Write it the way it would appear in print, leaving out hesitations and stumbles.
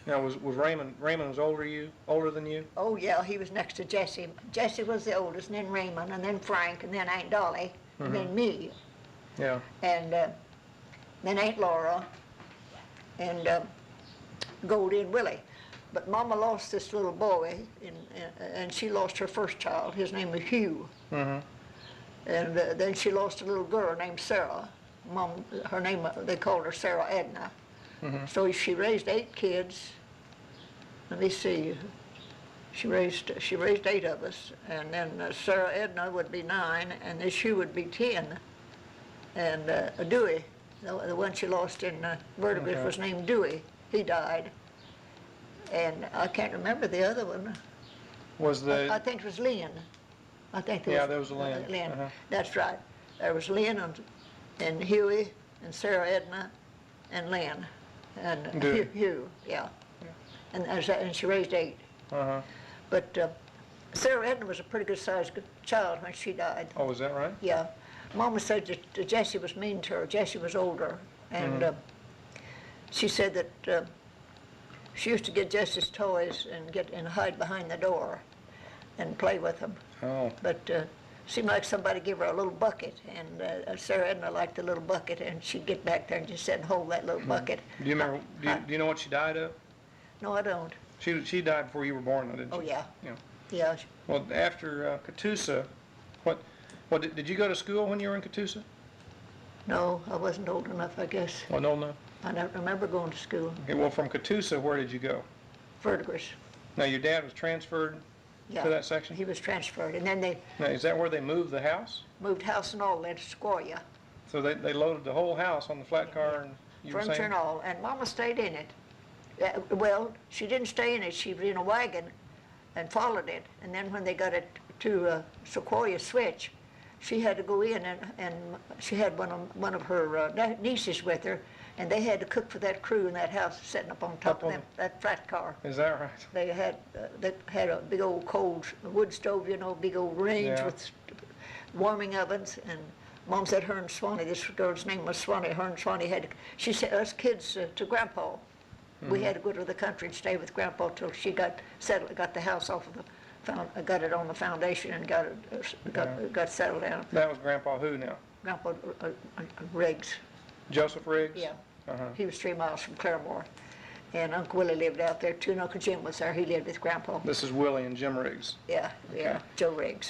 Now, was Raymond was older than you? Oh, yeah, he was next to Jesse. Jesse was the oldest, and then Raymond, and then Frank, and then Aunt Dolly, and then me. Yeah. And then Aunt Laura, and Goldie and Willie. But Mama lost this little boy, and she lost her first child. His name was Hugh. And then she lost a little girl named Sarah. Her name, they called her Sarah Edna. So she raised 8 kids. Let me see. She raised 8 of us, and then Sarah Edna would be 9, and this Hugh would be 10. And Dewey, the one she lost in vertebrae, was named Dewey. He died. And I can't remember the other one. I think it was Lynn. I think there was Lynn. Lynn. That's right. There was Lynn and Huey and Sarah Edna and Lynn and Hugh. Yeah. And she raised 8. But Sarah Edna was a pretty good sized child when she died. Oh, is that right? Yeah. Mama said that Jessie was mean to her. Jessie was older, and she said that she used to get Jessie's toys and hide behind the door and play with them. Oh. But seemed like somebody gave her a little bucket, and Sarah Edna liked the little bucket, and she'd get back there and just sit and hold that little bucket. Do you remember? Do you know what she died of? No, I don't. She died before you were born, though, didn't she? Oh yeah. Yeah. Yeah. Well, after Catoosa, what did you go to school when you were in Catoosa? No, I wasn't old enough, I guess. Wasn't old enough? I don't remember going to school. Okay, well, from Catoosa, where did you go? Verdigris. Now, your dad was transferred to that section? He was transferred, and then they Now, is that where they moved the house? moved house and all into Sequoia. So they loaded the whole house on the flat car, and you were Furniture saying? and all, and Mama stayed in it. Well, she didn't stay in it. She was in a wagon and followed it. And then when they got it to Sequoia Switch, she had to go in, and she had one of her nieces with her, and they had to cook for that crew in that house sitting up on top of that flat car. Is that right? They had a big old cold wood stove, big old range with warming ovens. And Mom said her and Swanee, this girl's name was Swanee, her and Swanee she sent us kids to Grandpa. We had to go to the country and stay with Grandpa till she got settled, got the house off of got it on the foundation and got settled down. That was Grandpa who now? Grandpa Riggs. Joseph Riggs? Yeah. He was 3 miles from Claremore. And Uncle Willie lived out there too, and Uncle Jim was there. He lived with Grandpa. This is Willie and Jim Riggs. Yeah, Joe Riggs.